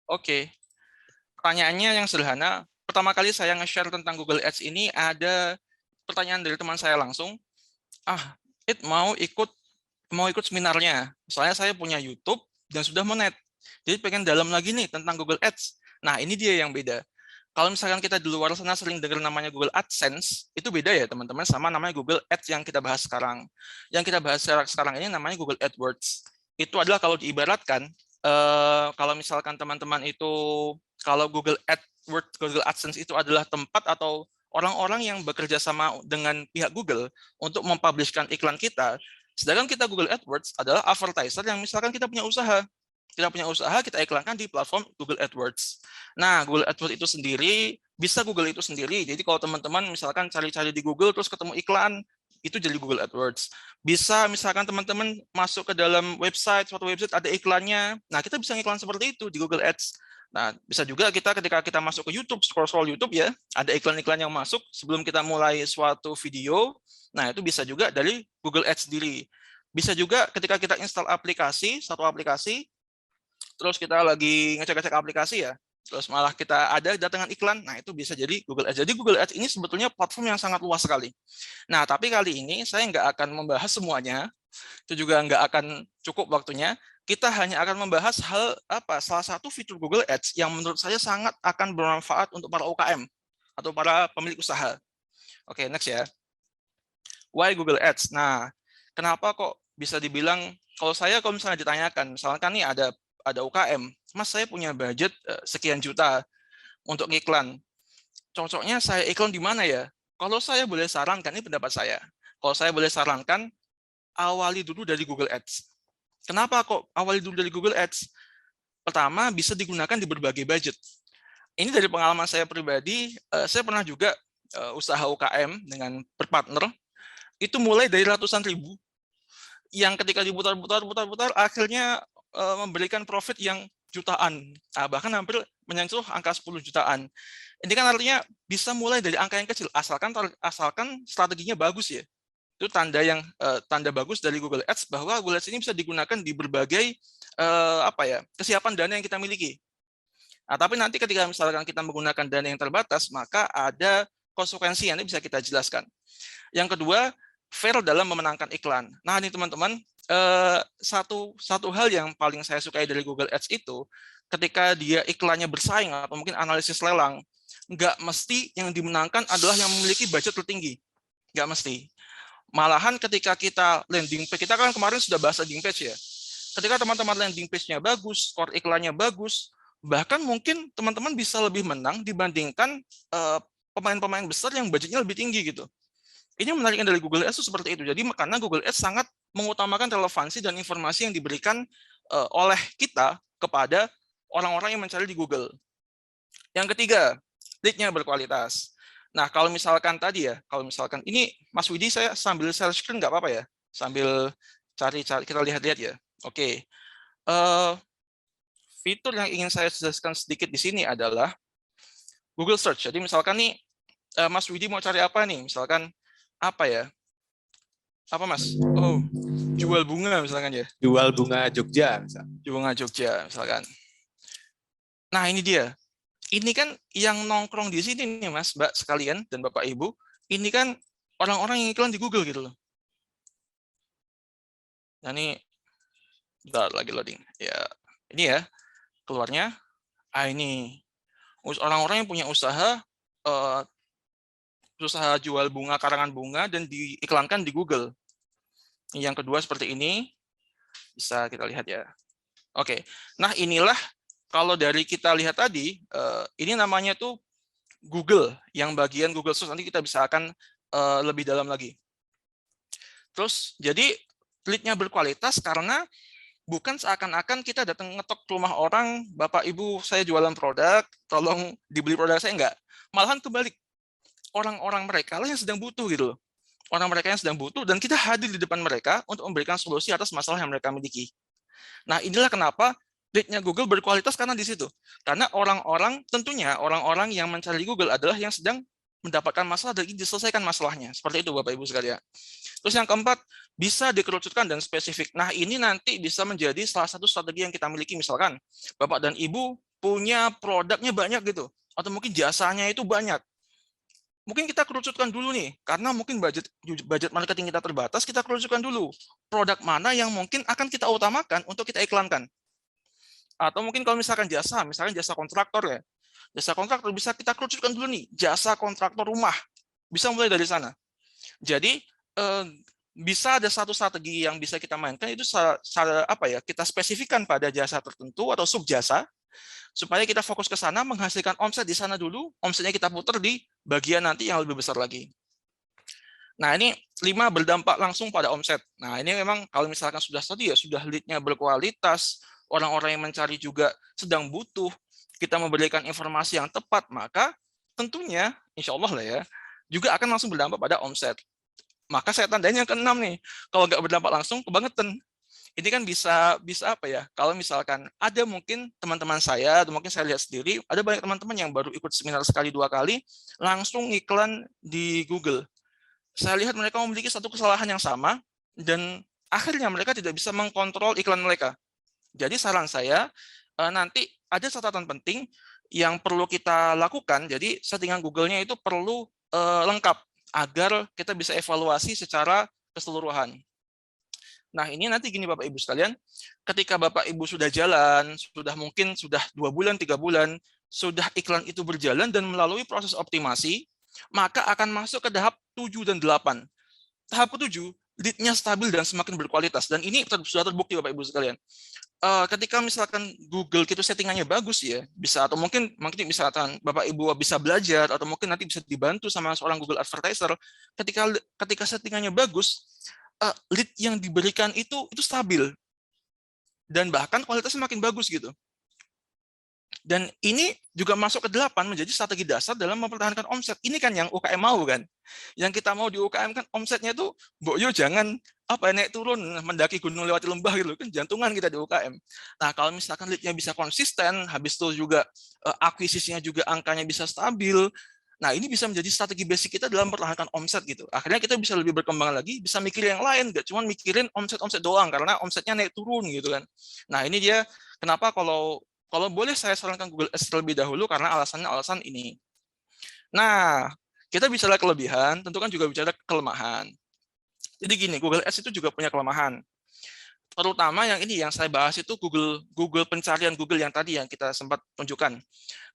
Oke, pertanyaannya yang sederhana. Pertama kali saya nge-share tentang Google Ads ini ada pertanyaan dari teman saya langsung. Mau ikut seminarnya. Soalnya saya punya YouTube dan sudah monet. Jadi pengen dalam lagi nih tentang Google Ads. Nah, ini dia yang beda. Kalau misalkan kita di luar sana sering dengar namanya Google AdSense, itu beda ya teman-teman sama namanya Google Ads yang kita bahas sekarang. Yang kita bahas sekarang ini namanya Google AdWords. Itu adalah kalau diibaratkan, kalau misalkan teman-teman itu, kalau Google AdWords, Google AdSense itu adalah tempat atau orang-orang yang bekerja sama dengan pihak Google untuk mempublishkan iklan kita. Sedangkan kita Google AdWords adalah advertiser yang misalkan kita punya usaha. Kita iklankan di platform Google AdWords. Nah, Google AdWords itu sendiri, bisa Google itu sendiri. Jadi kalau teman-teman misalkan cari-cari di Google, terus ketemu iklan, itu jadi Google AdWords. Bisa misalkan teman-teman masuk ke dalam website, suatu website ada iklannya. Nah, kita bisa iklan seperti itu di Google Ads. Nah, bisa juga kita ketika kita masuk ke YouTube, scroll YouTube ya, ada iklan-iklan yang masuk sebelum kita mulai suatu video. Nah, itu bisa juga dari Google Ads sendiri. Bisa juga ketika kita install aplikasi, satu aplikasi, terus kita lagi ngecek-ngecek aplikasi ya, terus malah kita ada datangan iklan, nah itu bisa jadi Google Ads. Jadi Google Ads ini sebetulnya platform yang sangat luas sekali. Nah, tapi kali ini saya nggak akan membahas semuanya, itu juga nggak akan cukup waktunya. Kita hanya akan membahas salah satu fitur Google Ads yang menurut saya sangat akan bermanfaat untuk para UKM atau para pemilik usaha. Oke, next ya. Why Google Ads? Nah, kenapa kok bisa dibilang, kalau misalnya ditanyakan, misalkan nih ada UKM, Mas saya punya budget sekian juta untuk iklan. Cocoknya saya iklan di mana ya? Kalau saya boleh sarankan, ini pendapat saya. Kalau saya boleh sarankan, awali dulu dari Google Ads. Kenapa kok awali dulu dari Google Ads? Pertama, bisa digunakan di berbagai budget. Ini dari pengalaman saya pribadi, saya pernah juga usaha UKM dengan berpartner, itu mulai dari ratusan ribu, yang ketika diputar-putar, akhirnya memberikan profit yang jutaan, bahkan hampir menyentuh angka 10 jutaan. Ini kan artinya bisa mulai dari angka yang kecil, asalkan strateginya bagus ya. Itu tanda bagus dari Google Ads bahwa Google Ads ini bisa digunakan di berbagai kesiapan dana yang kita miliki. Nah, tapi nanti ketika misalkan kita menggunakan dana yang terbatas, maka ada konsekuensi yang bisa kita jelaskan. Yang kedua, fair dalam memenangkan iklan. Nah, ini teman-teman, satu hal yang paling saya sukai dari Google Ads itu, ketika dia iklannya bersaing atau mungkin analisis lelang, nggak mesti yang dimenangkan adalah yang memiliki budget tertinggi. Nggak mesti. Malahan ketika kita landing page, kita kan kemarin sudah bahas landing page ya. Ketika teman-teman landing page-nya bagus, skor iklannya bagus, bahkan mungkin teman-teman bisa lebih menang dibandingkan pemain-pemain besar yang budgetnya lebih tinggi gitu. Ini menariknya dari Google Ads itu seperti itu. Jadi karena Google Ads sangat mengutamakan relevansi dan informasi yang diberikan oleh kita kepada orang-orang yang mencari di Google. Yang ketiga, lead-nya berkualitas. Nah, kalau misalkan tadi ya, ini Mas Widi, saya sambil share screen nggak apa-apa ya? Sambil cari kita lihat-lihat ya. Oke. Fitur yang ingin saya jelaskan sedikit di sini adalah Google Search. Jadi misalkan nih, Mas Widi mau cari apa nih? Misalkan apa ya? Apa Mas? Oh, jual bunga misalkan ya. Jual bunga Jogja misalkan. Jual bunga Jogja misalkan. Nah, ini dia. Ini kan yang nongkrong di sini nih Mas, Mbak sekalian dan Bapak Ibu, ini kan orang-orang yang iklan di Google gitu loh. Nah, ini bentar lagi loading. Ya, ini ya keluarnya. Ini orang-orang yang punya usaha jual bunga, karangan bunga, dan diiklankan di Google. Yang kedua seperti ini, bisa kita lihat ya. Oke, nah inilah kalau dari kita lihat tadi, ini namanya tuh Google, yang bagian Google Search, nanti kita bisa akan lebih dalam lagi. Terus, jadi lead-nya berkualitas karena bukan seakan-akan kita datang ngetok ke rumah orang, Bapak Ibu saya jualan produk, tolong dibeli produk saya, enggak. Malahan kebalik, orang-orang mereka lah yang sedang butuh gitu loh. Orang mereka yang sedang butuh, dan kita hadir di depan mereka untuk memberikan solusi atas masalah yang mereka miliki. Nah, inilah kenapa lead-nya Google berkualitas karena di situ. Karena tentunya orang-orang yang mencari Google adalah yang sedang mendapatkan masalah dan ingin diselesaikan masalahnya. Seperti itu Bapak Ibu sekalian. Terus yang keempat, bisa dikerucutkan dan spesifik. Nah, ini nanti bisa menjadi salah satu strategi yang kita miliki. Misalkan, Bapak dan Ibu punya produknya banyak gitu, atau mungkin jasanya itu banyak. Mungkin kita kerucutkan dulu nih, karena mungkin budget marketing kita terbatas, kita kerucutkan dulu produk mana yang mungkin akan kita utamakan untuk kita iklankan. Atau mungkin kalau misalkan jasa, misalkan jasa kontraktor ya, jasa kontraktor bisa kita kerucutkan dulu nih, jasa kontraktor rumah, bisa mulai dari sana. Jadi bisa ada satu strategi yang bisa kita mainkan, itu kita spesifikkan pada jasa tertentu atau sub jasa, supaya kita fokus ke sana, menghasilkan omset di sana dulu, omsetnya kita putar di bagian nanti yang lebih besar lagi. Nah, ini 5 berdampak langsung pada omset. Nah, ini memang kalau misalkan sudah tadi ya, sudah lead-nya berkualitas, orang-orang yang mencari juga sedang butuh, kita memberikan informasi yang tepat, maka tentunya, insya Allah lah ya, juga akan langsung berdampak pada omset. Maka saya tandain yang ke-6 nih, kalau nggak berdampak langsung, kebangetan. Ini kan bisa apa ya, kalau misalkan ada mungkin teman-teman saya, atau mungkin saya lihat sendiri, ada banyak teman-teman yang baru ikut seminar sekali 2 kali, langsung iklan di Google. Saya lihat mereka memiliki satu kesalahan yang sama, dan akhirnya mereka tidak bisa mengkontrol iklan mereka. Jadi saran saya, nanti ada catatan penting yang perlu kita lakukan, jadi settingan Google-nya itu perlu lengkap, agar kita bisa evaluasi secara keseluruhan. Nah, ini nanti gini Bapak Ibu sekalian, ketika Bapak Ibu sudah jalan, mungkin sudah 2 bulan, 3 bulan, sudah iklan itu berjalan dan melalui proses optimasi, maka akan masuk ke tahap 7 dan 8. Tahap ke-7, lead-nya stabil dan semakin berkualitas. Dan ini sudah terbukti Bapak Ibu sekalian. Ketika misalkan Google itu settingannya bagus ya, bisa, atau mungkin misalkan Bapak Ibu bisa belajar, atau mungkin nanti bisa dibantu sama seorang Google Advertiser, ketika settingannya bagus, lead yang diberikan itu stabil. Dan bahkan kualitasnya makin bagus gitu. Dan ini juga masuk ke 8 menjadi strategi dasar dalam mempertahankan omset. Ini kan yang UKM mau kan. Yang kita mau di UKM kan omsetnya tuh, Mbok jangan naik turun mendaki gunung lewati lembah gitu kan, jantungan kita di UKM. Nah, kalau misalkan lead-nya bisa konsisten, habis itu juga akuisisinya juga angkanya bisa stabil. Nah, ini bisa menjadi strategi basic kita dalam mempertahankan omset gitu. Akhirnya kita bisa lebih berkembang lagi, bisa mikir yang lain, nggak cuma mikirin omset doang karena omsetnya naik turun gitu kan. Nah, ini dia kenapa kalau boleh saya sarankan Google Ads terlebih dahulu karena alasan ini. Nah, kita bicara kelebihan, tentu kan juga bicara kelemahan. Jadi gini, Google Ads itu juga punya kelemahan. Terutama yang ini yang saya bahas itu Google pencarian Google yang tadi yang kita sempat tunjukkan.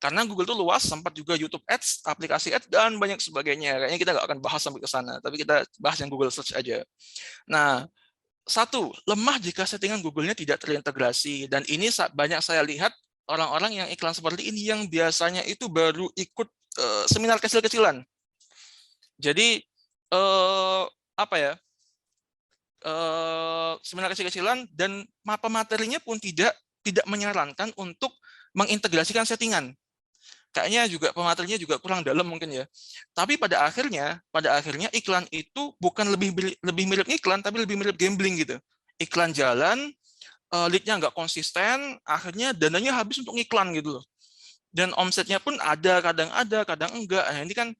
Karena Google itu luas, sempat juga YouTube Ads, aplikasi Ads, dan banyak sebagainya. Kayaknya kita nggak akan bahas sampai ke sana, tapi kita bahas yang Google Search aja. Nah, satu, lemah jika settingan Google-nya tidak terintegrasi. Dan ini banyak saya lihat orang-orang yang iklan seperti ini yang biasanya itu baru ikut seminar kecil-kecilan. Jadi seminar kecil-kecilan dan materinya pun tidak menyarankan untuk mengintegrasikan settingan. Kayaknya juga pematerinya juga kurang dalam mungkin ya. Tapi pada akhirnya iklan itu bukan lebih mirip iklan, tapi lebih mirip gambling gitu. Iklan jalan, lead-nya nggak konsisten, akhirnya dananya habis untuk iklan gitu loh. Dan omsetnya pun kadang enggak. Nah, ini kan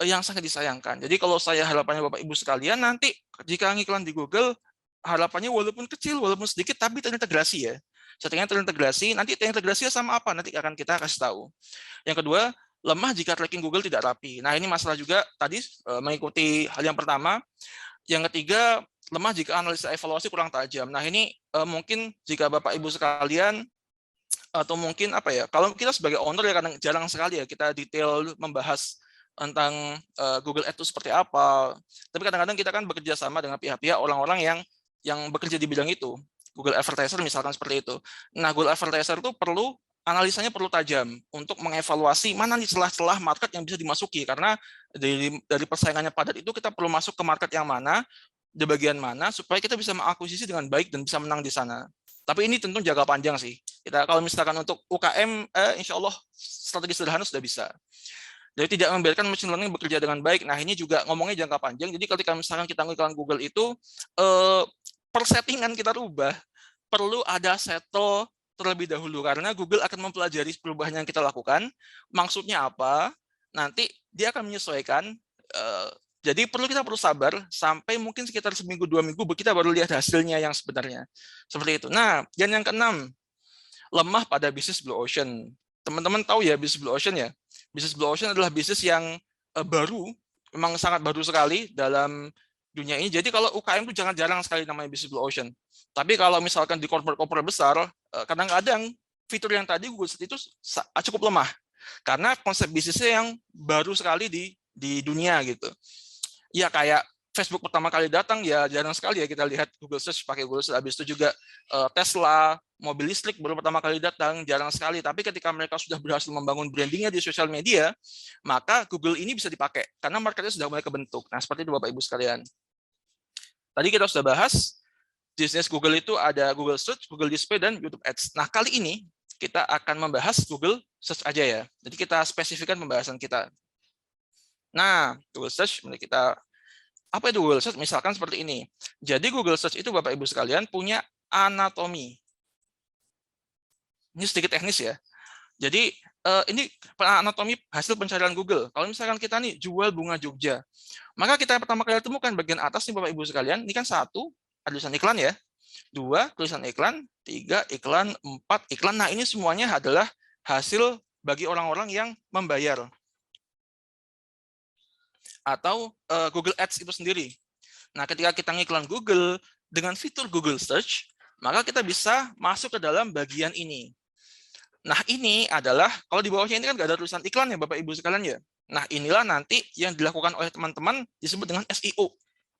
yang sangat disayangkan. Jadi kalau saya harapannya Bapak Ibu sekalian, nanti jika ngiklan di Google, harapannya walaupun kecil, walaupun sedikit, tapi terintegrasi ya. Settingan terintegrasi, nanti terintegrasinya sama apa? Nanti akan kita kasih tahu. Yang kedua, lemah jika tracking Google tidak rapi. Nah, ini masalah juga tadi mengikuti hal yang pertama. Yang ketiga, lemah jika analisa evaluasi kurang tajam. Nah, ini mungkin jika Bapak Ibu sekalian, atau mungkin kalau kita sebagai owner ya kadang jarang sekali ya kita detail membahas tentang Google Ads itu seperti apa. Tapi kadang-kadang kita kan bekerja sama dengan pihak-pihak orang-orang yang bekerja di bidang itu. Google Advertiser misalkan seperti itu. Nah, Google Advertiser itu analisanya perlu tajam untuk mengevaluasi mana nih celah-celah market yang bisa dimasuki, karena dari persaingannya padat itu kita perlu masuk ke market yang mana, di bagian mana, supaya kita bisa mengakuisisi dengan baik dan bisa menang di sana. Tapi ini tentu jangka panjang sih. Kita kalau misalkan untuk UKM, insya Allah strategi sederhana sudah bisa. Jadi tidak membiarkan machine learning bekerja dengan baik. Nah, ini juga ngomongnya jangka panjang. Jadi ketika misalkan kita ngiklan Google itu, persettingan kita rubah, perlu ada settle terlebih dahulu. Karena Google akan mempelajari perubahan yang kita lakukan, maksudnya apa, nanti dia akan menyesuaikan. Jadi kita perlu sabar, sampai mungkin sekitar seminggu, 2 minggu, kita baru lihat hasilnya yang sebenarnya. Seperti itu. Nah, dan yang keenam, lemah pada bisnis blue ocean. teman-teman tahu ya bisnis Blue Ocean ya. Bisnis Blue Ocean adalah bisnis yang baru, memang sangat baru sekali dalam dunia ini. Jadi kalau UKM itu jangan jarang sekali namanya bisnis Blue Ocean. Tapi kalau misalkan di corporate besar, kadang-kadang fitur yang tadi Google Search itu cukup lemah karena konsep bisnisnya yang baru sekali di dunia gitu. Ya kayak Facebook pertama kali datang ya jarang sekali ya kita lihat Google Search pakai Google Search. Habis itu juga Tesla mobil listrik baru pertama kali datang, jarang sekali. Tapi ketika mereka sudah berhasil membangun brandingnya di sosial media, maka Google ini bisa dipakai karena marketnya sudah mulai kebentuk. Nah seperti itu Bapak Ibu sekalian. Tadi kita sudah bahas bisnis Google itu ada Google Search, Google Display, dan YouTube Ads. Nah kali ini kita akan membahas Google Search aja ya. Jadi kita spesifikkan pembahasan kita. Nah Google Search kita apa itu Google Search? Misalkan seperti ini. Jadi Google Search itu Bapak Ibu sekalian punya anatomi. Ini sedikit teknis ya. Jadi ini anatomi hasil pencarian Google. Kalau misalkan kita nih jual bunga Jogja, maka kita pertama kali temukan bagian atas nih Bapak Ibu sekalian. Ini kan 1, ada tulisan iklan ya. 2, tulisan iklan. 3, iklan. 4, iklan. Nah ini semuanya adalah hasil bagi orang-orang yang membayar. Atau Google Ads itu sendiri. Nah, ketika kita ngiklan Google dengan fitur Google Search, maka kita bisa masuk ke dalam bagian ini. Nah, ini adalah, kalau di bawahnya ini kan nggak ada tulisan iklan ya, Bapak Ibu sekalian ya. Nah, inilah nanti yang dilakukan oleh teman-teman disebut dengan SEO.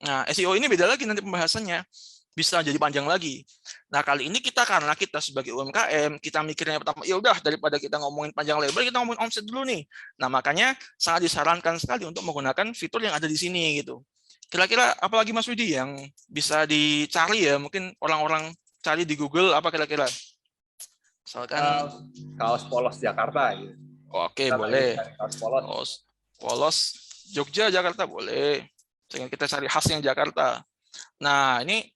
Nah, SEO ini beda lagi nanti pembahasannya. Bisa jadi panjang lagi. Nah, kali ini karena kita sebagai UMKM, kita mikirnya pertama, ya udah daripada kita ngomongin panjang lebar, kita ngomongin omset dulu nih. Nah, makanya sangat disarankan sekali untuk menggunakan fitur yang ada di sini gitu. Kira-kira apalagi Mas Widi yang bisa dicari ya, mungkin orang-orang cari di Google apa kira-kira? Misalkan kaos polos Jakarta gitu. Oke, boleh. Kaos polos. Polos Jogja, Jakarta boleh. Sehingga kita cari khasnya Jakarta. Nah, ini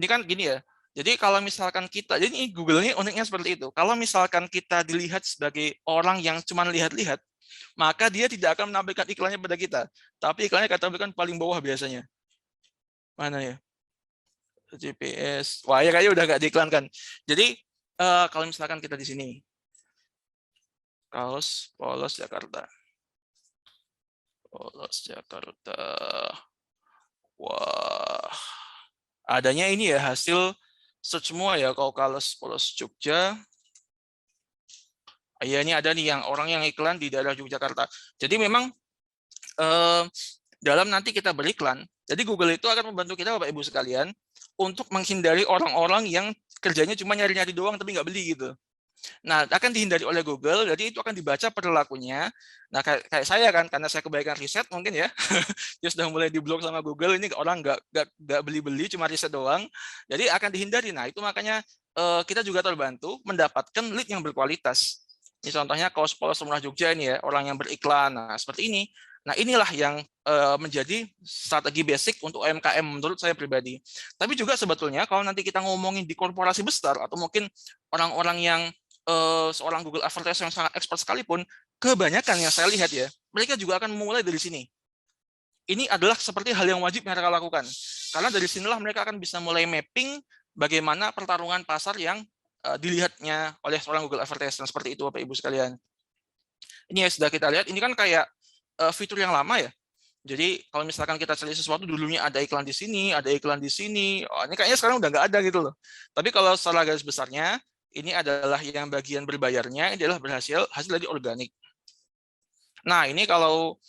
kan gini ya. Jadi kalau misalkan kita, jadi ini Google ini uniknya seperti itu. Kalau misalkan kita dilihat sebagai orang yang cuma lihat-lihat, maka dia tidak akan menampilkan iklannya pada kita. Tapi iklannya akan tampilkan paling bawah biasanya. Mana ya? GPS. Wah, ya kayaknya udah nggak diiklankan. Jadi kalau misalkan kita di sini, kaos polos Jakarta. Polos Jakarta. Wah. Adanya ini ya hasil search semua ya, kalau polos Jogja. Ya ini ada nih yang orang yang iklan di daerah Yogyakarta. Jadi memang dalam nanti kita beriklan, jadi Google itu akan membantu kita Bapak Ibu sekalian untuk menghindari orang-orang yang kerjanya cuma nyari-nyari doang tapi nggak beli gitu. Nah, akan dihindari oleh Google, jadi itu akan dibaca perilakunya. Nah, kayak saya kan, karena saya kebaikan riset mungkin ya, dia sudah mulai diblok sama Google, ini orang nggak beli-beli, cuma riset doang. Jadi akan dihindari. Nah, itu makanya kita juga terbantu mendapatkan lead yang berkualitas. Ini contohnya kaos polos Rumah Jogja ini ya, orang yang beriklan. Nah, seperti ini. Nah, inilah yang menjadi strategi basic untuk UMKM menurut saya pribadi. Tapi juga sebetulnya kalau nanti kita ngomongin di korporasi besar atau mungkin orang-orang yang seorang Google Advertiser yang sangat expert sekalipun, kebanyakan yang saya lihat ya, mereka juga akan memulai dari sini. Ini adalah seperti hal yang wajib mereka lakukan. Karena dari sinilah mereka akan bisa mulai mapping bagaimana pertarungan pasar yang dilihatnya oleh seorang Google Advertiser seperti itu Bapak Ibu sekalian. Ini yang sudah kita lihat, ini kan kayak fitur yang lama ya. Jadi kalau misalkan kita cari sesuatu dulunya ada iklan di sini, ada iklan di sini, ini kayaknya sekarang udah nggak ada gitu loh. Tapi kalau secara garis besarnya, ini adalah yang bagian berbayarnya, ini adalah hasil dari organik. Nah ini kalau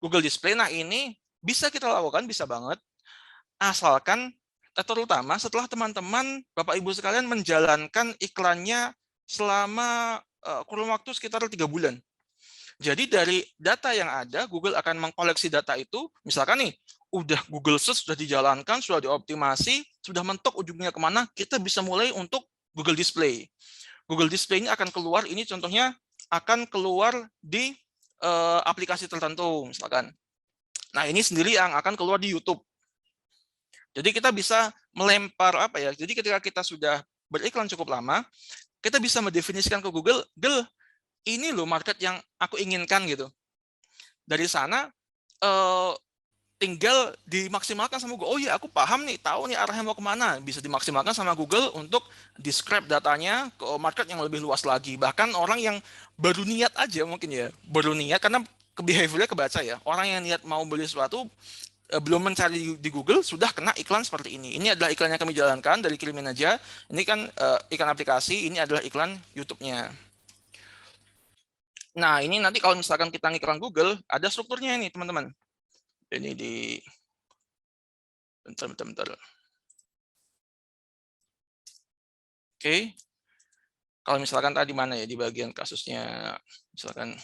Google Display, nah ini bisa kita lakukan, bisa banget, asalkan terutama setelah teman-teman Bapak Ibu sekalian menjalankan iklannya selama kurun waktu sekitar 3 bulan. Jadi dari data yang ada, Google akan mengkoleksi data itu, misalkan nih, udah Google Search sudah dijalankan, sudah dioptimasi, sudah mentok ujungnya kemana, kita bisa mulai untuk Google Display. Google Display ini akan keluar, ini contohnya akan keluar di aplikasi tertentu, misalkan. Nah ini sendiri yang akan keluar di YouTube. Jadi kita bisa melempar apa ya? Jadi ketika kita sudah beriklan cukup lama, kita bisa mendefinisikan ke Google, ini loh market yang aku inginkan gitu. Dari sana tinggal dimaksimalkan sama Google. Oh iya, aku paham nih, tahu nih arahnya mau kemana. Bisa dimaksimalkan sama Google untuk describe datanya ke market yang lebih luas lagi. Bahkan orang yang baru niat aja mungkin ya, baru niat karena behaviornya kebaca ya. Orang yang niat mau beli sesuatu belum mencari di Google sudah kena iklan seperti ini. Ini adalah iklan yang kami jalankan dari Kirimin aja. Ini kan iklan aplikasi, ini adalah iklan YouTube-nya. Nah, ini nanti kalau misalkan kita ngiklan Google, ada strukturnya ini, teman-teman. Ini di bentar. Oke. Kalau misalkan tadi mana ya di bagian kasusnya, misalkan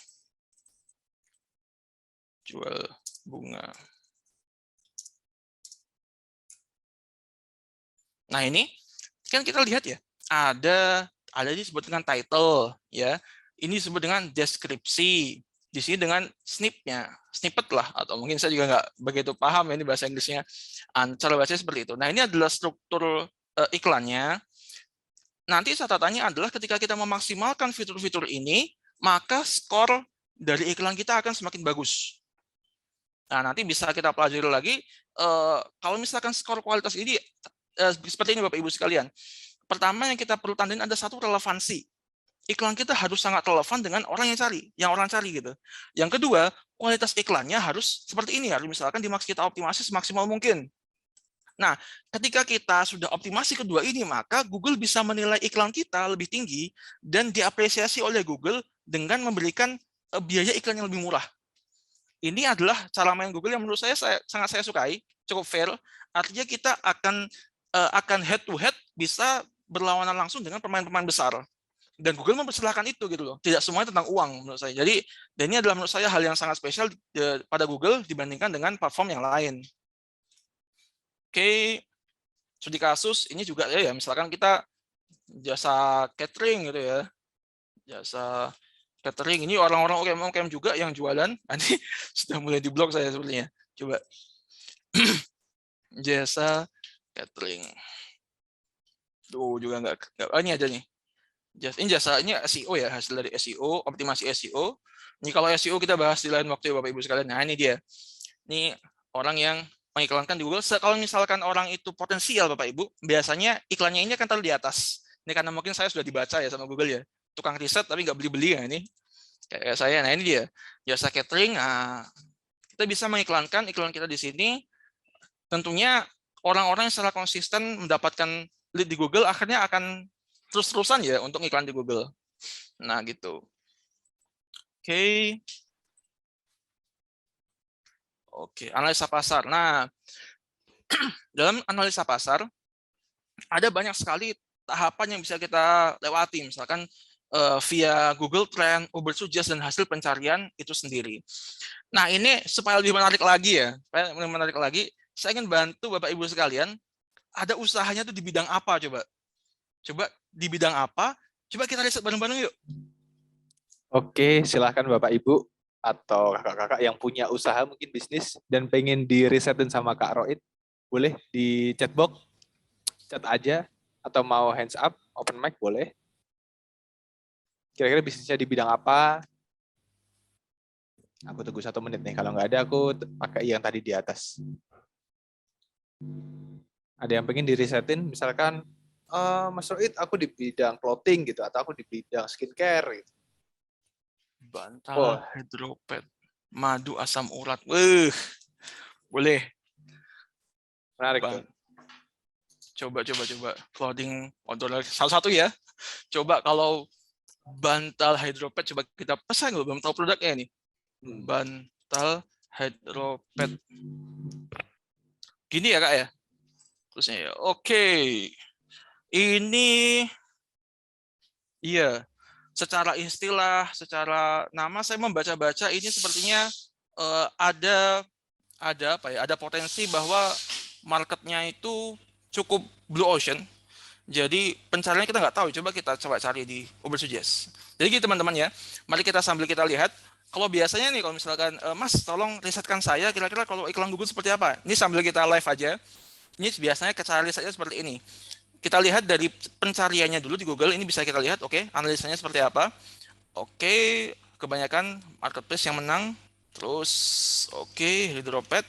jual bunga. Nah, ini kan kita lihat ya, ada disebut dengan title ya. Ini disebut dengan deskripsi. Di sini dengan snippet lah, atau mungkin saya juga nggak begitu paham ya ini bahasa Inggrisnya. Cara bacanya seperti itu. Nah, ini adalah struktur iklannya. Nanti catatannya adalah ketika kita memaksimalkan fitur-fitur ini, maka skor dari iklan kita akan semakin bagus. Nah, nanti bisa kita pelajari lagi, kalau misalkan skor kualitas ini, seperti ini Bapak Ibu sekalian. Pertama yang kita perlu tandain ada satu relevansi. Iklan kita harus sangat relevan dengan orang yang orang cari gitu. Yang kedua, kualitas iklannya harus seperti ini, harus misalkan kita optimasi semaksimal mungkin. Nah, ketika kita sudah optimasi kedua ini, maka Google bisa menilai iklan kita lebih tinggi dan diapresiasi oleh Google dengan memberikan biaya iklan yang lebih murah. Ini adalah cara main Google yang menurut sangat saya sukai, cukup fair. Artinya kita akan head to head bisa berlawanan langsung dengan pemain-pemain besar. Dan Google mempersilahkan itu gitu loh. Tidak semuanya tentang uang menurut saya. Jadi, dan ini adalah menurut saya hal yang sangat spesial pada Google dibandingkan dengan platform yang lain. Oke, studi kasus ini juga ya misalkan kita jasa catering gitu ya. Jasa catering ini orang-orang UMKM juga yang jualan. Nanti sudah mulai di blog saya sebenarnya. Coba jasa catering. Tuh juga enggak ini aja nih. Ini jasanya SEO ya, hasil dari SEO, optimasi SEO. Ini kalau SEO kita bahas di lain waktu ya Bapak Ibu sekalian. Nah, ini dia. Ini orang yang mengiklankan di Google. Kalau misalkan orang itu potensial Bapak Ibu, biasanya iklannya ini akan taruh di atas. Ini karena mungkin saya sudah dibaca ya sama Google ya. Tukang riset tapi nggak beli-beli ya ini. Kayak saya. Nah, ini dia. Jasa catering. Nah, kita bisa mengiklankan iklan kita di sini. Tentunya orang-orang yang secara konsisten mendapatkan lead di Google akhirnya akan terus-terusan ya untuk iklan di Google. Nah, gitu. Oke. Oke, analisa pasar. Nah, dalam analisa pasar ada banyak sekali tahapan yang bisa kita lewati, misalkan via Google Trend, Uber Suggest, dan hasil pencarian itu sendiri. Nah, ini supaya lebih menarik lagi ya, saya ingin bantu Bapak Ibu sekalian, ada usahanya tuh di bidang apa coba? Coba di bidang apa? Coba kita riset bareng-bareng yuk. Oke, silahkan Bapak Ibu atau kakak-kakak yang punya usaha mungkin bisnis dan pengen dirisetin sama Kak Roid, boleh di chatbox, chat aja, atau mau hands up, open mic boleh. Kira-kira bisnisnya di bidang apa? Aku tunggu 1 menit nih, kalau nggak ada aku pakai yang tadi di atas. Ada yang pengen dirisetin, misalkan, Mas Roid, aku di bidang clothing gitu, atau aku di bidang skincare gitu. Bantal hidropet, madu asam urat. Boleh. Menarik tuh. Coba. Clothing outdoor salah satu ya. Coba kalau bantal hidropet, coba kita pesan, belum tahu produknya nih. Bantal hidropet. Gini ya Kak ya. Terusnya ya. Oke. Ini iya. Secara istilah, secara nama saya membaca-baca ini sepertinya ada apa ya? Ada potensi bahwa marketnya itu cukup blue ocean. Jadi pencariannya kita nggak tahu. Coba cari di Uber Suggest. Jadi gitu teman-teman ya. Mari kita sambil kita lihat. Kalau biasanya nih kalau misalkan Mas tolong risetkan saya kira-kira kalau iklan Google seperti apa. Ini sambil kita live aja. Ini biasanya cara risetnya seperti ini. Kita lihat dari pencariannya dulu di Google. Ini bisa kita lihat. Oke, analisanya seperti apa. Oke, kebanyakan marketplace yang menang. Terus oke, hidropet.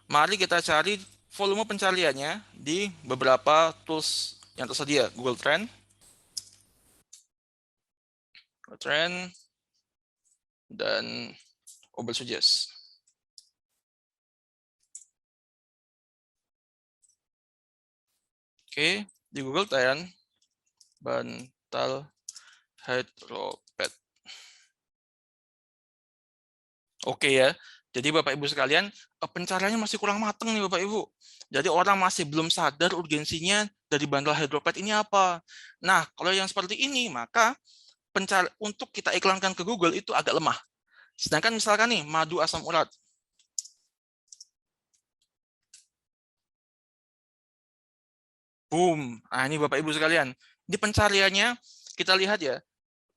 Mari kita cari volume pencariannya di beberapa tools yang tersedia. Google Trend, dan Oversuggest. Oke, di Google Trend, bantal hydropet. Oke ya, jadi Bapak Ibu sekalian, pencariannya masih kurang matang nih Bapak Ibu. Jadi orang masih belum sadar urgensinya dari bantal hydropet ini apa. Nah, kalau yang seperti ini, maka untuk kita iklankan ke Google itu agak lemah. Sedangkan misalkan nih, madu asam urat. Boom. Nah, ini Bapak Ibu sekalian. Di pencariannya, kita lihat ya,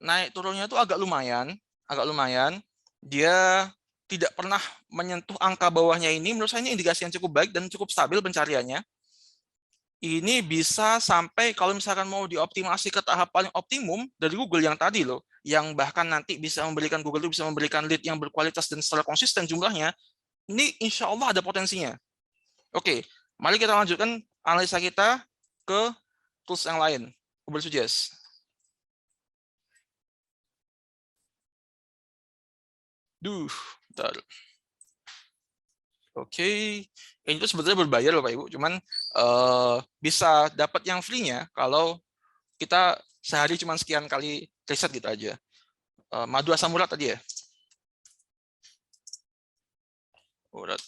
naik turunnya itu agak lumayan. Dia tidak pernah menyentuh angka bawahnya ini. Menurut saya ini indikasi yang cukup baik dan cukup stabil pencariannya. Ini bisa sampai kalau misalkan mau dioptimasi ke tahap paling optimum dari Google yang tadi loh, yang bahkan nanti bisa memberikan Google itu bisa memberikan lead yang berkualitas dan secara konsisten jumlahnya, ini insya Allah ada potensinya. Oke, mari kita lanjutkan analisa kita ke tools yang lain. Oversuggest. Bentar. Oke, ini tuh sebetulnya berbayar loh Pak Ibu, cuman bisa dapat yang free-nya kalau kita sehari cuma sekian kali riset gitu aja. Madu asam urat tadi ya. Urat.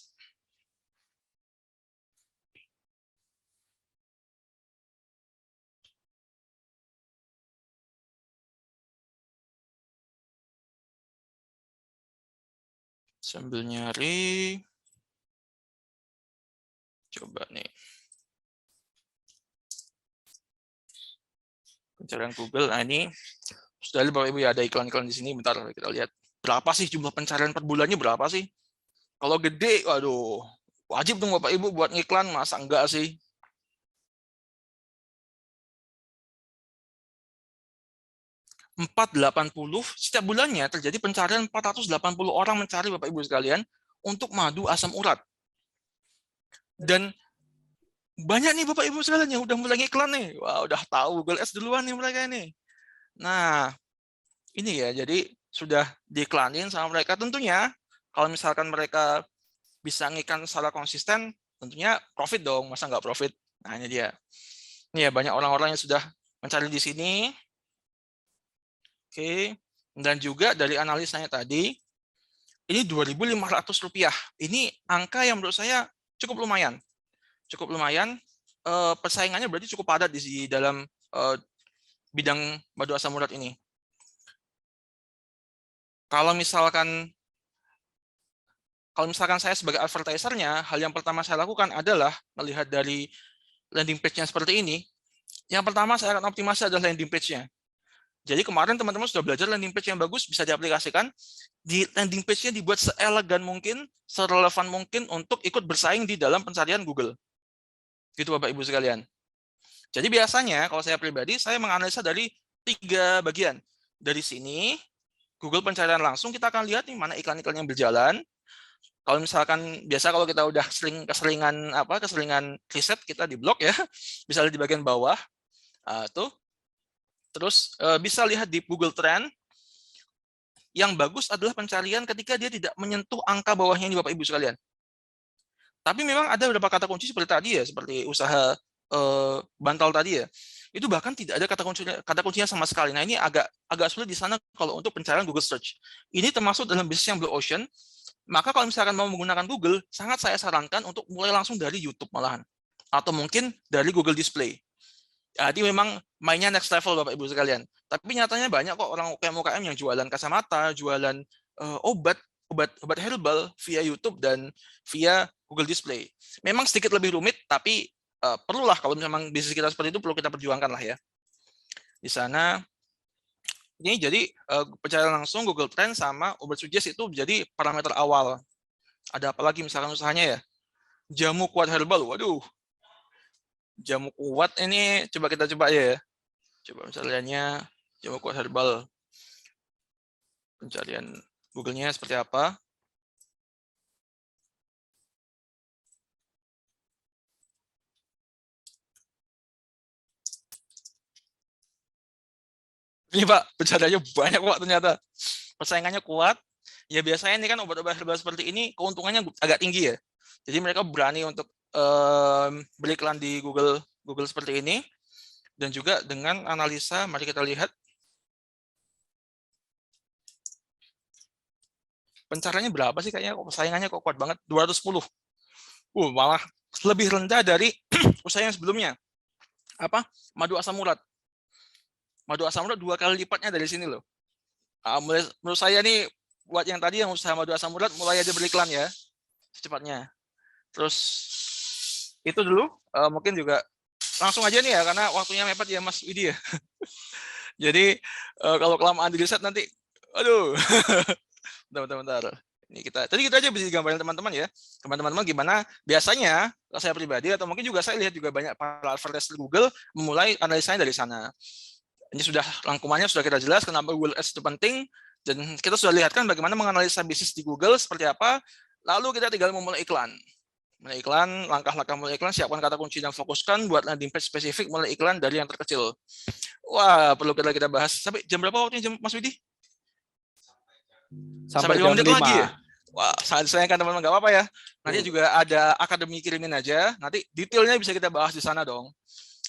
Sambil nyari. Coba nih. Pencarian Google. Nah ini sudah Bapak Ibu ya, ada iklan-iklan di sini. Bentar kita lihat. Berapa sih jumlah pencarian per bulannya berapa sih? Kalau gede, waduh, wajib dong Bapak Ibu buat ngiklan, masa enggak sih? 480 setiap bulannya terjadi pencarian 480 orang mencari Bapak Ibu sekalian untuk madu asam urat. Dan banyak nih Bapak Ibu sekalian yang udah mulai ngiklan nih. Wah, udah tahu Google Ads duluan nih mereka ini. Nah, ini ya, jadi sudah diiklanin sama mereka. Tentunya kalau misalkan mereka bisa ngiklan secara konsisten, tentunya profit dong. Masa nggak profit? Nah, ini dia. Ini ya, banyak orang-orang yang sudah mencari di sini. Oke. Dan juga dari analisanya tadi, ini Rp2.500. Ini angka yang menurut saya cukup lumayan. Cukup lumayan. Persaingannya berarti cukup padat di dalam bidang madu asam urat ini. Kalau misalkan saya sebagai advertisernya, hal yang pertama saya lakukan adalah melihat dari landing page-nya seperti ini. Yang pertama saya akan optimasi adalah landing page-nya. Jadi kemarin teman-teman sudah belajar landing page yang bagus bisa diaplikasikan. Di landing page-nya dibuat seelegan mungkin, serelevan mungkin untuk ikut bersaing di dalam pencarian Google. Gitu Bapak Ibu sekalian. Jadi biasanya kalau saya pribadi, saya menganalisa dari 3 bagian. Dari sini, Google pencarian langsung, kita akan lihat nih mana iklan-iklan yang berjalan. Kalau misalkan biasa kalau kita udah keseringan riset, kita di blog ya, misalnya di bagian bawah tuh. Terus bisa lihat di Google Trend. Yang bagus adalah pencarian ketika dia tidak menyentuh angka bawahnya ini Bapak Ibu sekalian. Tapi memang ada beberapa kata kunci seperti tadi ya, seperti usaha bantal tadi ya. Itu bahkan tidak ada kata kuncinya sama sekali. Nah, ini agak sulit di sana kalau untuk pencarian Google Search. Ini termasuk dalam bisnis yang blue ocean. Maka kalau misalkan mau menggunakan Google, sangat saya sarankan untuk mulai langsung dari YouTube malahan. Atau mungkin dari Google Display. Jadi memang mainnya next level Bapak Ibu sekalian. Tapi nyatanya banyak kok orang UKM yang jualan kacamata, jualan obat herbal via YouTube dan via Google Display. Memang sedikit lebih rumit, tapi perlulah kalau memang bisnis kita seperti itu perlu kita perjuangkan lah ya. Di sana ini jadi pencarian langsung Google Trend sama Oversuggest itu jadi parameter awal. Ada apa lagi misalkan usahanya ya? Jamu kuat herbal, waduh. Jamu kuat ini kita coba ya. Coba misalnya jamu kuat herbal. Pencarian Google-nya seperti apa? Ini Pak, bercandanya banyak Pak ternyata. Persaingannya kuat. Ya biasanya ini kan obat-obat herbal seperti ini keuntungannya agak tinggi ya. Jadi mereka berani untuk beriklan di Google seperti ini. Dan juga dengan analisa, mari kita lihat. Pencariannya berapa sih kayaknya, persaingannya kok kuat banget, 210. Malah lebih rendah dari usaha yang sebelumnya. Apa? Madu asam urat. Madu asam urat 2 kali lipatnya dari sini loh. Menurut saya nih, buat yang tadi yang usaha madu asam urat, mulai aja beriklan ya, secepatnya. Terus itu dulu, mungkin juga langsung aja nih ya, karena waktunya mepet ya Mas Widi ya. Jadi kalau kelamaan di riset nanti, aduh, bentar. Ini tadi kita aja bisa digambarin teman-teman ya. Teman-teman gimana biasanya saya pribadi atau mungkin juga saya lihat juga banyak para advertiser Google memulai analisanya dari sana. Ini sudah rangkumannya sudah kita jelas kenapa Google Ads itu penting dan kita sudah lihat kan bagaimana menganalisa bisnis di Google seperti apa. Lalu kita tinggal memulai iklan. Mulai iklan, langkah-langkah mulai iklan, siapkan kata kunci dan fokuskan buat landing page spesifik mulai iklan dari yang terkecil. Wah, perlu kita bahas. Sampai jam berapa waktunya Mas Widi? Sampai 5 menit 5. lagi ya? Wah, sangat sayangkan teman-teman, nggak apa-apa ya. Nanti juga ada akademi kirimin aja. Nanti detailnya bisa kita bahas di sana dong.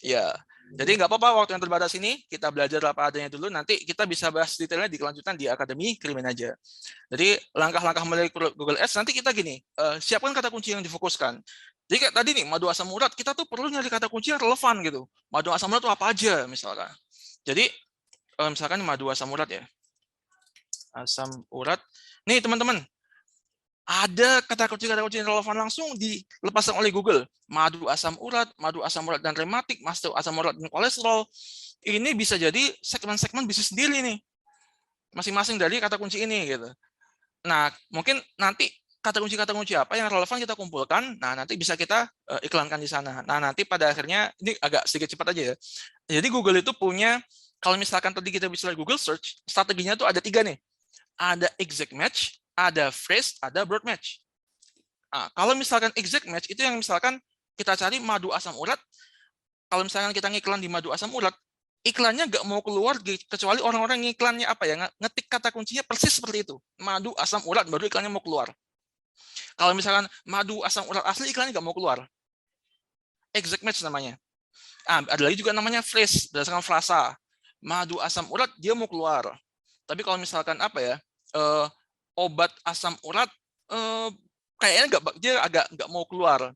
Ya, jadi nggak apa-apa waktu yang terbatas ini kita belajar apa adanya dulu. Nanti kita bisa bahas detailnya di kelanjutan di akademi kirimin aja. Jadi langkah-langkah mulai Google Ads nanti kita gini, siapkan kata kunci yang difokuskan. Jadi kayak tadi nih madu asam urat kita tuh perlu nyari kata kunci yang relevan gitu. Madu asam urat itu apa aja misalkan. Jadi misalkan madu asam urat ya. Asam urat. Nih teman-teman, ada kata kunci yang relevan langsung dilepaskan oleh Google. Madu asam urat dan rematik, madu asam urat dan kolesterol. Ini bisa jadi segmen-segmen bisnis sendiri nih. Masing-masing dari kata kunci ini gitu. Nah, mungkin nanti kata kunci apa yang relevan kita kumpulkan. Nah, nanti bisa kita iklankan di sana. Nah, nanti pada akhirnya ini agak sedikit cepat aja ya. Jadi Google itu punya, kalau misalkan tadi kita bisa lihat Google Search, strateginya tuh ada 3 nih. Ada exact match, ada phrase, ada broad match. Nah, kalau misalkan exact match itu yang misalkan kita cari madu asam urat, kalau misalkan kita ngiklan di madu asam urat, iklannya nggak mau keluar kecuali orang-orang ngiklannya apa ya, ngetik kata kuncinya persis seperti itu, madu asam urat, baru iklannya mau keluar. Kalau misalkan madu asam urat asli, iklannya nggak mau keluar. Exact match namanya. Ada lagi juga namanya phrase, berdasarkan frasa. Madu asam urat dia mau keluar. Tapi kalau misalkan apa ya, obat asam urat kayaknya dia agak nggak mau keluar.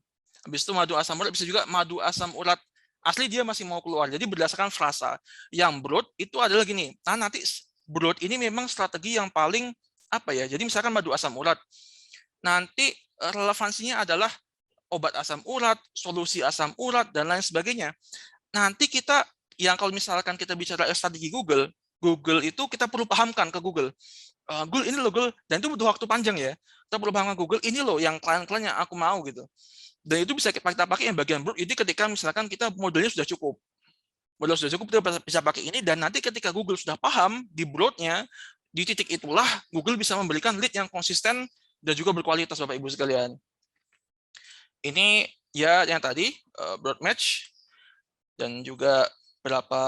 Habis itu madu asam urat bisa juga madu asam urat asli dia masih mau keluar. Jadi berdasarkan frasa. Yang broad itu adalah gini. Nah, nanti broad ini memang strategi yang paling apa ya? Jadi misalkan madu asam urat. Nanti relevansinya adalah obat asam urat, solusi asam urat dan lain sebagainya. Nanti kita yang kalau misalkan kita bicara strategi Google itu kita perlu pahamkan ke Google. Google ini loh Google, dan itu butuh waktu panjang ya. Kita perlu pahamkan Google ini loh yang klien-klien yang aku mau gitu. Dan itu bisa kita pakai yang bagian broad ini ketika misalkan kita modelnya sudah cukup. Model sudah cukup kita bisa pakai ini dan nanti ketika Google sudah paham di broadnya, di titik itulah Google bisa memberikan lead yang konsisten dan juga berkualitas Bapak Ibu sekalian. Ini ya yang tadi broad match dan juga beberapa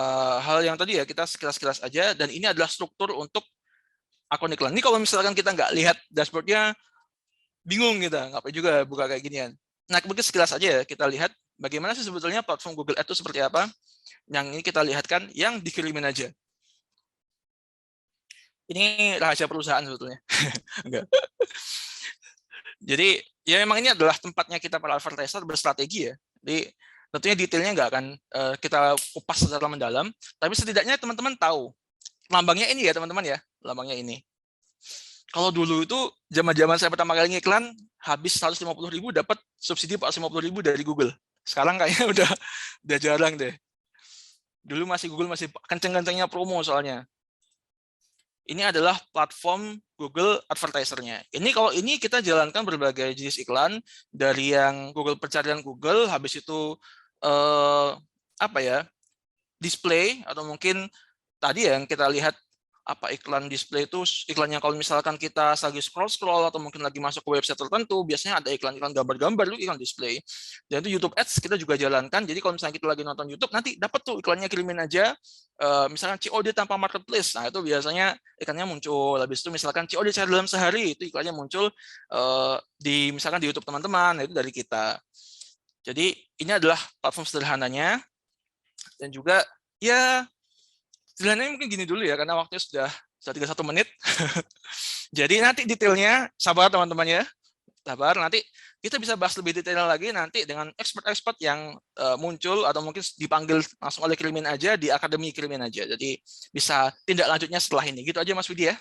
hal yang tadi ya kita sekilas-sekilas aja, dan ini adalah struktur untuk akun iklan. Ini kalau misalkan kita nggak lihat dashboardnya bingung kita, ngapain juga buka kayak ginian. Nah, mungkin sekilas aja ya kita lihat bagaimana sih sebetulnya platform Google Ads itu seperti apa. Yang ini kita lihatkan yang dikirimin aja. Ini rahasia perusahaan sebetulnya. Enggak. Jadi ya memang ini adalah tempatnya kita para advertiser berstrategi ya. Jadi tentunya detailnya nggak akan kita kupas secara mendalam, tapi setidaknya teman-teman tahu. Lambangnya ini ya teman-teman ya, lambangnya ini. Kalau dulu itu zaman-zaman saya pertama kali ngiklan, habis 150.000 dapat subsidi 450.000 dari Google. Sekarang kayaknya udah jarang deh. Dulu Google masih kenceng-kencengnya promo soalnya. Ini adalah platform Google Advertiser-nya. Ini kalau ini kita jalankan berbagai jenis iklan dari yang Google pencarian Google, habis itu apa ya, display atau mungkin tadi yang kita lihat apa iklan display itu iklannya kalau misalkan kita lagi scroll atau mungkin lagi masuk ke website tertentu, biasanya ada iklan-iklan gambar-gambar itu iklan display. Dan itu YouTube Ads kita juga jalankan. Jadi kalau misalnya kita lagi nonton YouTube, nanti dapat tuh iklannya, kirimin aja. Misalkan COD tanpa marketplace, nah itu biasanya iklannya muncul. Habis itu misalkan COD cari dalam sehari, itu iklannya muncul di misalkan di YouTube teman-teman, nah itu dari kita. Jadi ini adalah platform sederhananya. Dan juga ya sederhananya mungkin gini dulu ya, karena waktunya sudah 31 menit. Jadi nanti detailnya, sabar teman-teman ya, sabar. Nanti kita bisa bahas lebih detail lagi nanti dengan expert-expert yang muncul atau mungkin dipanggil langsung oleh Kirimin aja di Akademi Kirimin aja. Jadi bisa tindak lanjutnya setelah ini. Gitu aja Mas Widi ya.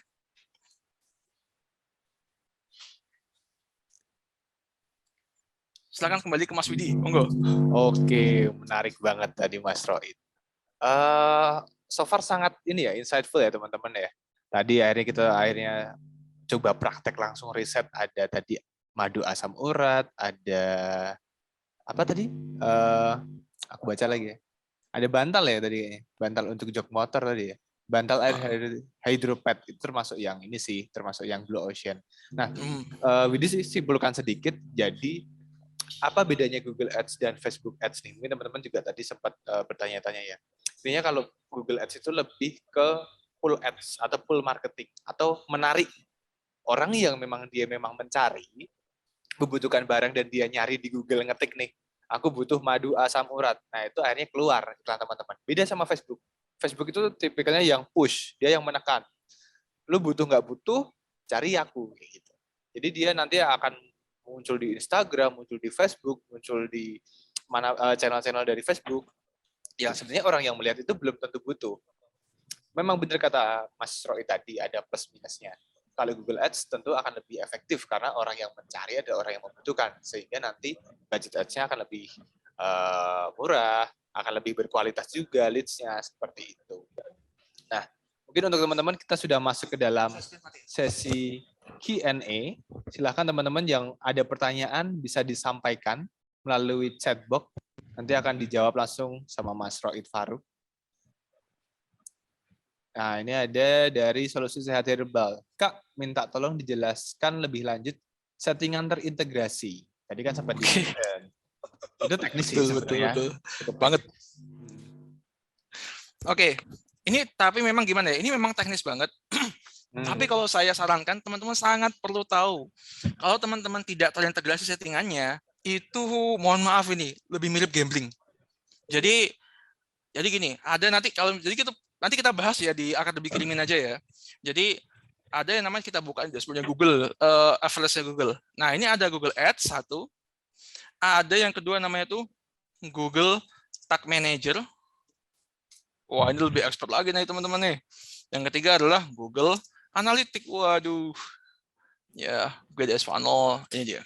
Silakan kembali ke Mas Widi, monggo. Oke, menarik banget tadi Mas Roid. So far sangat ini ya, insightful ya teman-teman ya. Tadi akhirnya coba praktek langsung riset, ada tadi madu asam urat, ada apa tadi? Aku baca lagi ya. Ada bantal ya tadi, bantal untuk jok motor tadi ya. Bantal air hydropad itu termasuk yang ini sih, termasuk yang Blue Ocean. Nah, Widi sih simpulkan sedikit. Jadi apa bedanya Google Ads dan Facebook Ads nih? Mungkin teman-teman juga tadi sempat bertanya-tanya ya. Intinya kalau Google Ads itu lebih ke full ads atau full marketing atau menarik orang yang dia memang mencari, membutuhkan barang dan dia nyari di Google, ngetik nih, aku butuh madu asam urat. Nah itu akhirnya keluar iklan teman-teman. Beda sama Facebook. Facebook itu tipikalnya yang push, dia yang menekan. Lu butuh nggak butuh, cari aku gitu. Jadi dia nanti akan muncul di Instagram, muncul di Facebook, muncul di mana channel-channel dari Facebook. Yang sebenarnya orang yang melihat itu belum tentu butuh. Memang benar kata Mas Roy tadi, ada plus minusnya. Kalau Google Ads tentu akan lebih efektif karena orang yang mencari ada orang yang membutuhkan, sehingga nanti budget ads-nya akan lebih murah, akan lebih berkualitas juga leads-nya, seperti itu. Nah, mungkin untuk teman-teman kita sudah masuk ke dalam sesi Q&A. Silahkan teman-teman yang ada pertanyaan bisa disampaikan melalui chatbox. Nanti akan dijawab langsung sama Mas Roid Faruk. Nah, ini ada dari Solusi Sehat Herbal. Kak, minta tolong dijelaskan lebih lanjut settingan terintegrasi. Tadi kan sempat di-mention. Itu teknis sih sebenarnya. Betul banget. Oke, ini tapi memang gimana ya? Ini memang teknis banget. Tapi kalau saya sarankan, teman-teman sangat perlu tahu. Kalau teman-teman tidak terintegrasi settingannya, itu mohon maaf ini lebih mirip gambling. Jadi gini, ada nanti nanti kita bahas ya di Akademi Kirimin aja ya. Jadi ada yang namanya kita buka dashboardnya Google, average-nya Google. Nah ini ada Google Ads satu, ada yang kedua namanya tuh Google Tag Manager. Wah ini lebih expert lagi nih teman-teman nih. Yang ketiga adalah Google Analytics. Waduh, ya GDS Funnel ini dia.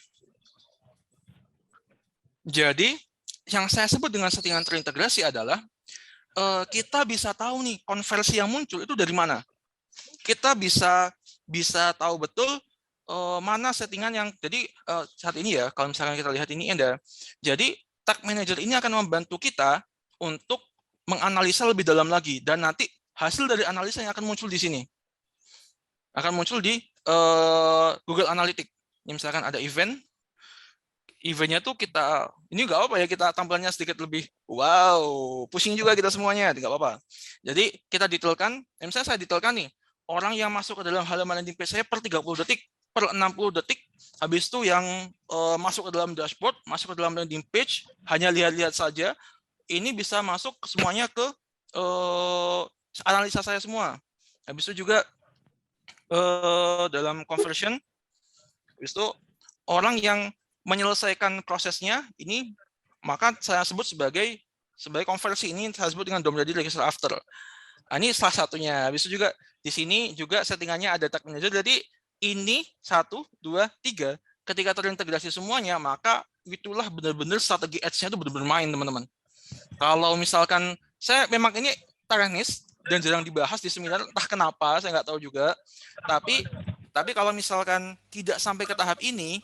Jadi yang saya sebut dengan settingan terintegrasi adalah kita bisa tahu nih konversi yang muncul itu dari mana. Kita bisa tahu betul mana settingan yang jadi saat ini ya, kalau misalkan kita lihat ini ada. Jadi Tag Manager ini akan membantu kita untuk menganalisa lebih dalam lagi, dan nanti hasil dari analisa yang akan muncul di sini akan muncul di Google Analytics. Ini misalkan ada eventnya tuh kita, ini nggak apa ya, kita tampilannya sedikit lebih, wow, pusing juga kita semuanya, nggak apa-apa. Jadi kita detailkan, misalnya saya detailkan nih, orang yang masuk ke dalam halaman landing page saya per 30 detik, per 60 detik, habis itu yang masuk ke dalam dashboard, masuk ke dalam landing page, hanya lihat-lihat saja, ini bisa masuk semuanya ke analisa saya semua. Habis itu juga dalam conversion, habis itu orang yang menyelesaikan prosesnya ini, maka saya sebut sebagai konversi, ini saya sebut dengan dominant register after. Nah, ini salah satunya. Habis itu juga di sini juga settingannya ada tag manager. Jadi ini 1, 2, 3. Ketika terintegrasi semuanya, maka itulah benar-benar strategi ads-nya itu benar-benar main, teman-teman. Kalau misalkan saya memang ini teknis dan jarang dibahas di seminar, entah kenapa saya nggak tahu juga. Tapi kalau misalkan tidak sampai ke tahap ini,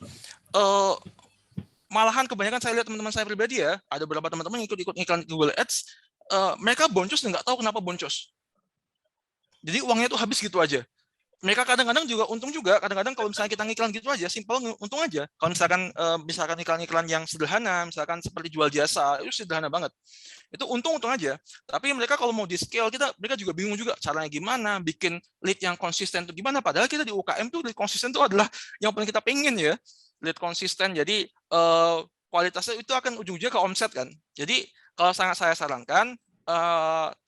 malahan kebanyakan saya lihat teman-teman saya pribadi ya, ada beberapa teman-teman ikut iklan Google Ads, mereka boncos dan nggak tahu kenapa boncos. Jadi uangnya tuh habis gitu aja. Mereka kadang-kadang juga untung juga, kadang-kadang kalau misalnya kita ngiklan gitu aja, simpel untung aja. Kalau misalkan iklan-iklan yang sederhana, misalkan seperti jual jasa, itu sederhana banget. Itu untung-untung aja. Tapi mereka kalau mau di scale, mereka juga bingung juga caranya gimana, bikin lead yang konsisten itu gimana. Padahal kita di UKM tuh lead konsisten itu adalah yang paling kita pengen ya, lead konsisten. Jadi kualitasnya itu akan ujung-ujungnya ke omset kan. Jadi kalau sangat saya sarankan,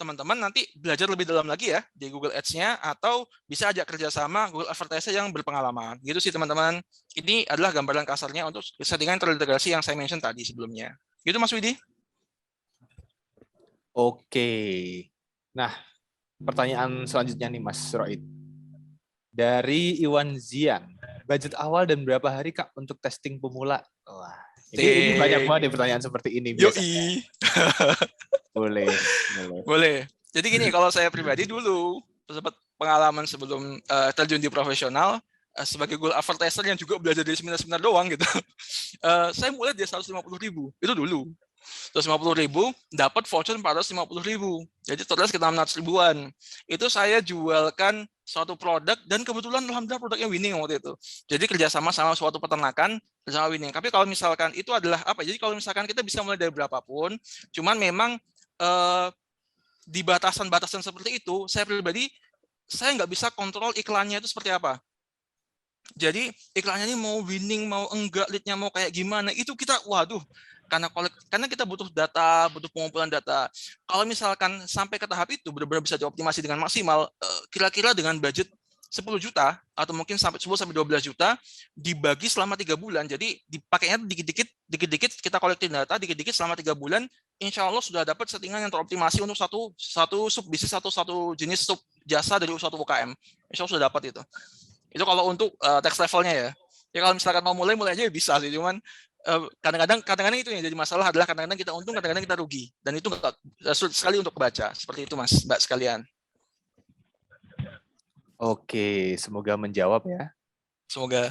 teman-teman nanti belajar lebih dalam lagi ya di Google Ads-nya, atau bisa ajak kerjasama Google Advertiser yang berpengalaman. Gitu sih teman-teman. Ini adalah gambaran kasarnya untuk settingan terintegrasi yang saya mention tadi sebelumnya. Gitu Mas Widi. Oke. Nah, pertanyaan selanjutnya nih Mas Roid. Dari Iwan Zian. Budget awal dan berapa hari Kak untuk testing pemula? Wah, ini banyak banget ya pertanyaan seperti ini biasanya. Yoi. Boleh. Boleh. Jadi gini, kalau saya pribadi dulu sempat pengalaman sebelum terjun di profesional sebagai Google Advertiser yang juga belajar dari seminar-seminar doang gitu. Saya mulai di 150.000 itu dulu. 150.000 dapat voucher 450.000. Jadi total sekitar 600 ribuan. Itu saya jualkan suatu produk dan kebetulan alhamdulillah produknya winning waktu itu. Jadi kerjasama sama suatu peternakan bersama winning. Tapi kalau misalkan itu adalah apa? Jadi kalau misalkan kita bisa mulai dari berapapun, cuman memang di batasan-batasan seperti itu, saya pribadi saya nggak bisa kontrol iklannya itu seperti apa. Jadi iklannya ini mau winning, mau enggak, leadnya mau kayak gimana, itu kita, waduh, karena kita butuh data, butuh pengumpulan data. Kalau misalkan sampai ke tahap itu benar-benar bisa dioptimasi dengan maksimal, kira-kira dengan budget 10 juta atau mungkin sampai 10 sampai 12 juta dibagi selama 3 bulan. Jadi dipakainya dikit-dikit kita kolektif data dikit-dikit selama 3 bulan, insya Allah sudah dapat settingan yang teroptimasi untuk satu sub bisnis atau satu jenis sub jasa dari suatu UKM. Insya Allah sudah dapat itu. Itu kalau untuk tax levelnya ya. Ya kalau misalkan mau mulai aja bisa sih, cuman kadang-kadang itu yang jadi masalah adalah kadang-kadang kita untung, kadang-kadang kita rugi, dan itu nggak sulit sekali untuk baca. Seperti itu Mas, Mbak sekalian. Oke, semoga menjawab ya. Semoga.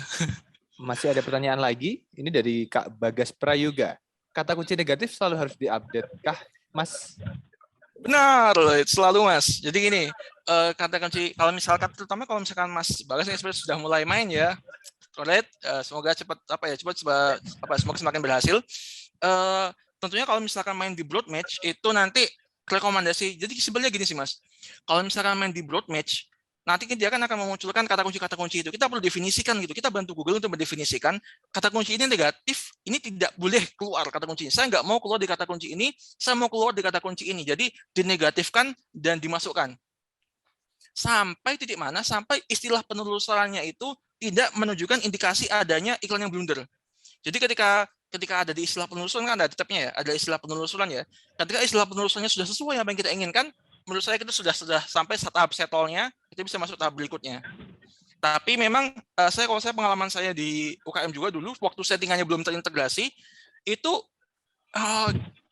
Masih ada pertanyaan lagi? Ini dari Kak Bagas Prayoga. Kata kunci negatif selalu harus diupdate kah, Mas? Benar, selalu Mas. Jadi gini, kata kunci kalau misalkan, terutama kalau misalkan Mas Bagas ini sebenarnya sudah mulai main ya, correct. Semoga cepat semoga semakin berhasil. Tentunya kalau misalkan main di broad match itu nanti rekomendasi. Jadi sebenarnya gini sih Mas, kalau misalkan main di broad match, nanti dia akan memunculkan kata kunci itu. Kita perlu definisikan gitu. Kita bantu Google untuk mendefinisikan kata kunci ini negatif, ini tidak boleh keluar kata kunci. Saya nggak mau keluar di kata kunci ini, saya mau keluar di kata kunci ini. Jadi dinegatifkan dan dimasukkan. Sampai titik mana? Sampai istilah penelusurannya itu tidak menunjukkan indikasi adanya iklan yang blunder. Jadi ketika ada di istilah penelusuran kan ada tabnya ya, ada istilah penelusuran ya. Ketika istilah penelusurannya sudah sesuai apa yang kita inginkan, menurut saya itu sudah sampai tahap settle-nya, itu bisa masuk tahap berikutnya. Tapi memang kalau saya pengalaman saya di UKM juga dulu, waktu settingannya belum terintegrasi, itu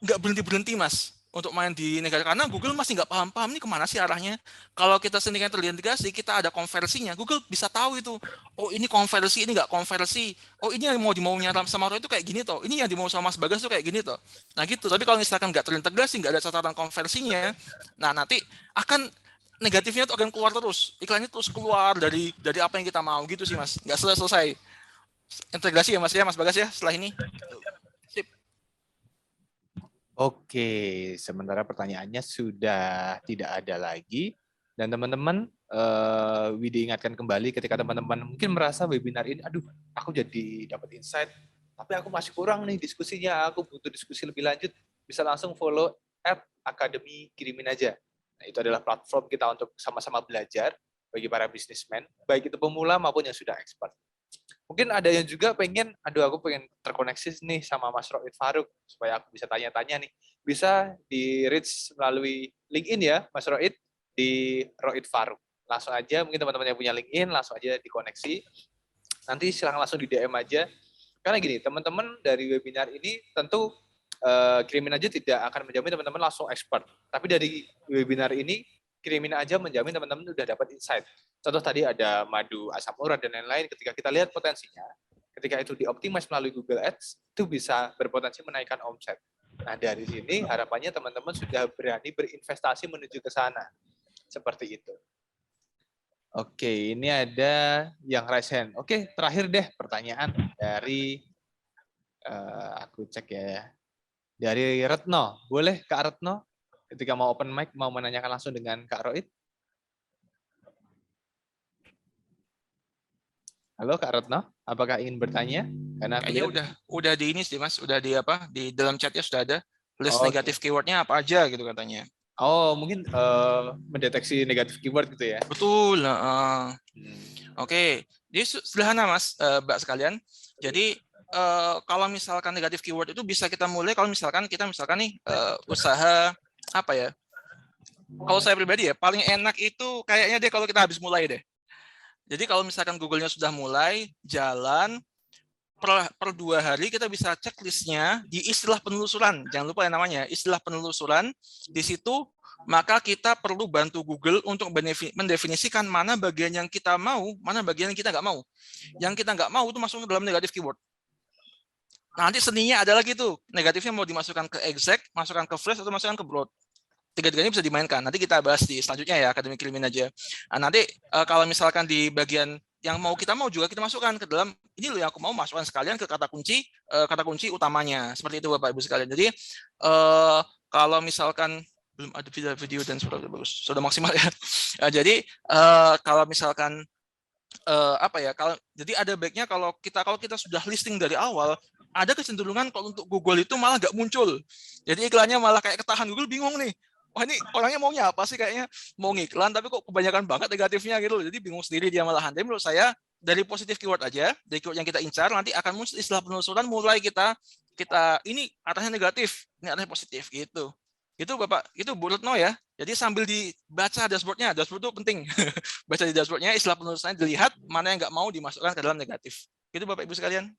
nggak berhenti Mas untuk main di negara, karena Google masih nggak paham nih kemana sih arahnya. Kalau kita sendiri terintegrasi, kita ada konversinya, Google bisa tahu itu, oh ini konversi, ini nggak konversi, oh ini yang mau dimaunya sama Roy itu kayak gini toh, ini yang dimau sama Mas Bagas itu kayak gini toh. Nah gitu. Tapi kalau misalkan nggak terintegrasi, nggak ada catatan konversinya, nah nanti akan negatifnya tuh akan keluar terus, iklannya terus keluar dari apa yang kita mau gitu sih Mas, nggak selesai integrasi ya Mas Bagas ya setelah ini. Oke, sementara pertanyaannya sudah tidak ada lagi. Dan teman-teman, Widi ingatkan kembali ketika teman-teman mungkin merasa webinar ini, aduh, aku jadi dapat insight, tapi aku masih kurang nih diskusinya, aku butuh diskusi lebih lanjut, bisa langsung follow @akademi kirimin aja. Nah, itu adalah platform kita untuk sama-sama belajar bagi para bisnismen, baik itu pemula maupun yang sudah expert. Mungkin ada yang juga pengen, aduh aku pengen terkoneksi nih sama Mas Roid Faruk, supaya aku bisa tanya-tanya nih. Bisa di-reach melalui LinkedIn ya, Mas Roid, di Roid Faruk. Langsung aja, mungkin teman-teman yang punya LinkedIn, langsung aja dikoneksi. Nanti silahkan langsung di DM aja. Karena gini, teman-teman dari webinar ini tentu kirimin aja tidak akan menjamin teman-teman langsung expert. Tapi dari webinar ini, kirimin aja menjamin teman-teman udah dapat insight. Contoh tadi ada madu asam urat dan lain-lain, ketika kita lihat potensinya, ketika itu dioptimis melalui Google Ads, itu bisa berpotensi menaikkan omset. Nah, dari sini harapannya teman-teman sudah berani berinvestasi menuju ke sana. Seperti itu. Oke, ini ada yang raise hand. Oke, terakhir deh pertanyaan dari aku cek ya. Dari Retno. Boleh Kak Retno? Ketika mau open mic, mau menanyakan langsung dengan Kak Roid. Halo Kak Retno, apakah ingin bertanya? Karena aku Kayaknya lihat. udah di ini sih Mas, udah di apa? Di dalam chatnya sudah ada list Oke. negatif keywordnya apa aja gitu katanya. Oh, mungkin mendeteksi negatif keyword gitu ya. Betul. Hmm. Oke, jadi sederhana Mas, Mbak sekalian. Jadi kalau misalkan negatif keyword itu bisa kita mulai kalau misalkan kita nih usaha apa ya? Kalau saya pribadi ya paling enak itu kayaknya deh kalau kita habis mulai deh. Jadi kalau misalkan Google-nya sudah mulai jalan per 2 hari kita bisa cek listnya di istilah penelusuran. Jangan lupa ya namanya istilah penelusuran. Di situ maka kita perlu bantu Google untuk mendefinisikan mana bagian yang kita mau, mana bagian yang kita nggak mau. Yang kita nggak mau itu masuk ke dalam negatif keyword. Nanti seninya adalah gitu. Negatifnya mau dimasukkan ke exact, masukkan ke phrase, atau masukkan ke broad. Tiga-tiganya bisa dimainkan. Nanti kita bahas di selanjutnya ya, akademik kirimin aja. Nah, nanti kalau misalkan di bagian yang kita mau juga kita masukkan ke dalam ini loh yang aku mau masukkan sekalian ke kata kunci utamanya. Seperti itu Bapak Ibu sekalian. Jadi kalau misalkan belum ada video dan sudah bagus, sudah maksimal ya. Jadi kalau misalkan apa ya jadi ada baiknya kalau kita sudah listing dari awal ada kecenderungan kalau untuk Google itu malah nggak muncul, jadi iklannya malah kayak ketahan. Google bingung nih, wah ini orangnya maunya apa sih, kayaknya mau ngiklan tapi kok kebanyakan banget negatifnya gitu, jadi bingung sendiri dia malahan. Tapi menurut saya dari positif keyword aja, dari keyword yang kita incar nanti akan muncul istilah penelusuran, mulai kita ini atasnya negatif, ini atasnya positif gitu. Itu Bapak, itu Bu Retno ya. Jadi sambil dibaca dashboardnya, dashboard itu penting. Baca di dashboardnya, istilah penelusurannya dilihat, mana yang nggak mau dimasukkan ke dalam negatif. Gitu Bapak Ibu sekalian.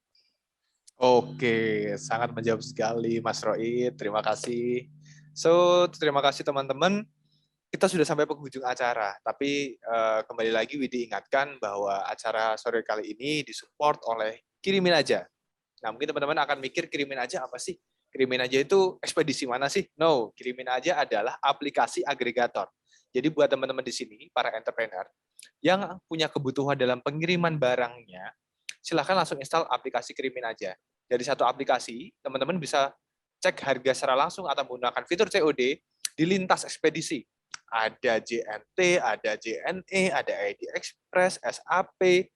Oke, sangat menjawab sekali Mas Roid. Terima kasih. So, terima kasih teman-teman. Kita sudah sampai penghujung acara, tapi kembali lagi Widi ingatkan bahwa acara sore kali ini disupport oleh Kirimin Aja. Nah, mungkin teman-teman akan mikir Kirimin Aja apa sih? Kirimin Aja itu ekspedisi mana sih? No, Kirimin Aja adalah aplikasi agregator. Jadi buat teman-teman di sini, para entrepreneur, yang punya kebutuhan dalam pengiriman barangnya, silahkan langsung install aplikasi Kirimin Aja. Dari satu aplikasi, teman-teman bisa cek harga secara langsung atau menggunakan fitur COD di lintas ekspedisi. Ada JNT, ada JNE, ada ID Express, SAP,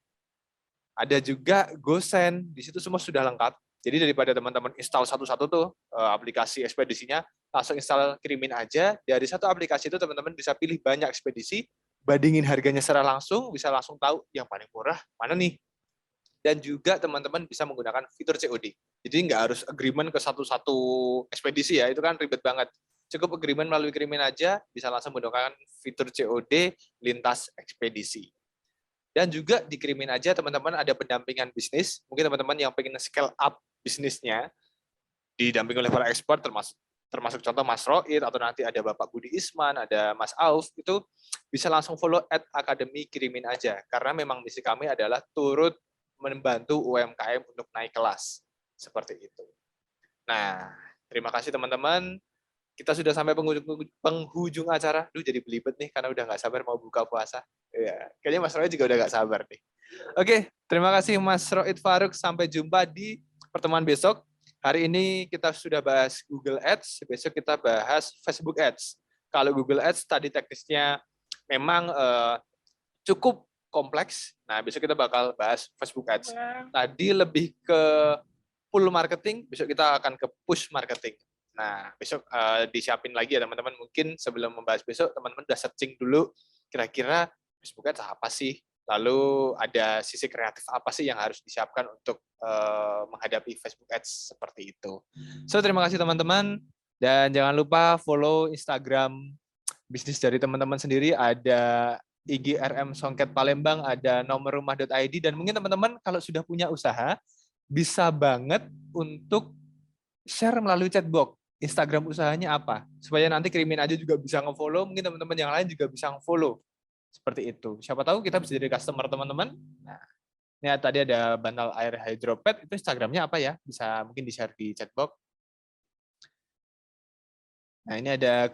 ada juga GoSend. Di situ semua sudah lengkap. Jadi daripada teman-teman install satu-satu tuh aplikasi ekspedisinya, langsung install Kirimin Aja. Dari satu aplikasi itu teman-teman bisa pilih banyak ekspedisi, bandingin harganya secara langsung, bisa langsung tahu yang paling murah mana nih. Dan juga teman-teman bisa menggunakan fitur COD. Jadi nggak harus agreement ke satu-satu ekspedisi ya, itu kan ribet banget. Cukup agreement melalui Kirimin Aja, bisa langsung menggunakan fitur COD lintas ekspedisi. Dan juga di Kirimin Aja teman-teman ada pendampingan bisnis. Mungkin teman-teman yang pengen scale up bisnisnya, didampingi oleh para expert, termasuk contoh Mas Roid, atau nanti ada Bapak Budi Isman, ada Mas Auf, itu bisa langsung follow @akademi Kirimin Aja. Karena memang misi kami adalah turut membantu UMKM untuk naik kelas. Seperti itu. Nah, terima kasih teman-teman. Kita sudah sampai penghujung acara. Duh, jadi belibet nih karena udah nggak sabar mau buka puasa. Ya, kayaknya Mas Roid juga udah nggak sabar nih. Oke, terima kasih Mas Roid Faruk. Sampai jumpa di pertemuan besok. Hari ini kita sudah bahas Google Ads, besok kita bahas Facebook Ads. Kalau Google Ads tadi teknisnya memang cukup kompleks. Nah, besok kita bakal bahas Facebook Ads. Tadi lebih ke pull marketing, besok kita akan ke push marketing. Nah, besok disiapin lagi ya teman-teman. Mungkin sebelum membahas besok, teman-teman udah searching dulu kira-kira Facebook Ads apa sih? Lalu ada sisi kreatif apa sih yang harus disiapkan untuk menghadapi Facebook Ads seperti itu. So, terima kasih teman-teman. Dan jangan lupa follow Instagram bisnis dari teman-teman sendiri. Ada IG RM Songket Palembang, ada nomor rumah.id. Dan mungkin teman-teman kalau sudah punya usaha, bisa banget untuk share melalui chatbox. Instagram usahanya apa? Supaya nanti Kirimin Aja juga bisa nge-follow, mungkin teman-teman yang lain juga bisa nge-follow. Seperti itu. Siapa tahu kita bisa jadi customer teman-teman. Nah, ini tadi ada bantal air hydropet, itu Instagramnya apa ya? Bisa mungkin di-share di chatbox. Nah, ini ada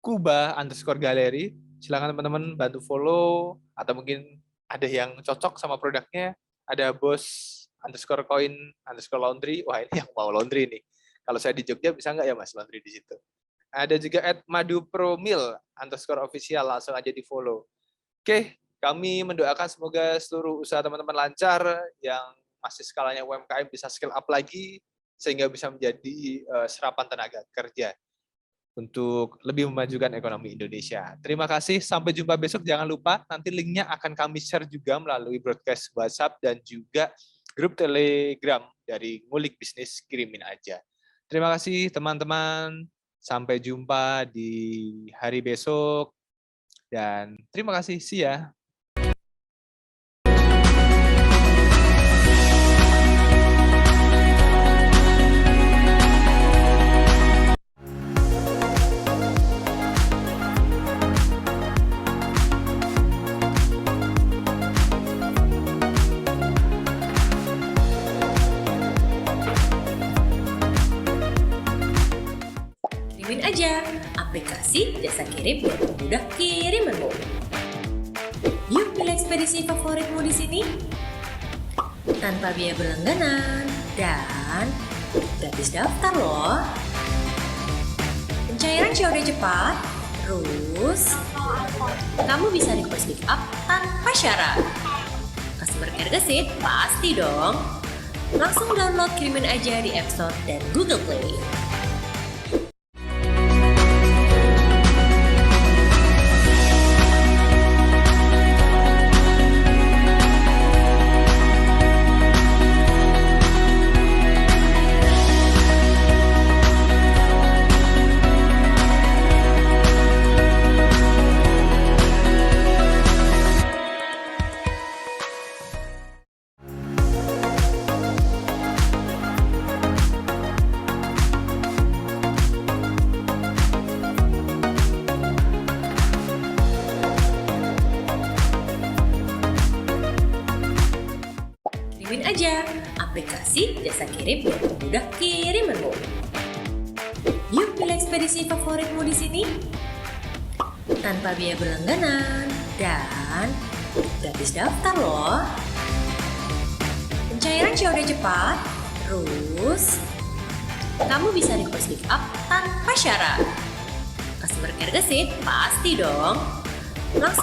Kuba_galeri. Silakan teman-teman bantu follow. atau mungkin ada yang cocok sama produknya, ada bos_coin_laundry. Wah, ini yang mau laundry nih. Kalau saya di Jogja bisa nggak ya Mas laundry di situ? Ada juga @madupromil_official, langsung aja di follow. Oke, kami mendoakan semoga seluruh usaha teman-teman lancar, yang masih skalanya UMKM bisa scale up lagi, sehingga bisa menjadi serapan tenaga kerja untuk lebih memajukan ekonomi Indonesia. Terima kasih, sampai jumpa besok. Jangan lupa, nanti linknya akan kami share juga melalui broadcast WhatsApp dan juga grup Telegram dari Ngulik Bisnis, kirimin aja. Terima kasih teman-teman, sampai jumpa di hari besok, dan terima kasih, see ya. Kirimin aja aplikasi jasa kirim yang mudah kirimanmu. Yuk pilih ekspedisi favoritmu di sini. Tanpa biaya berlangganan dan gratis daftar loh. Pencairan COD cepat, terus kamu bisa request pick up tanpa syarat. Customer care gesit pasti dong. Langsung download Kirimin aja di App Store dan Google Play. Kirimin aja aplikasi jasa kirim yang mudah kirimanmu. Yuk pilih ekspedisi favoritmu di sini. Tanpa biaya berlangganan dan gratis daftar loh. Pencairan COD cepat, terus kamu bisa request pick up tanpa syarat. Customer care gesit pasti dong. Langsung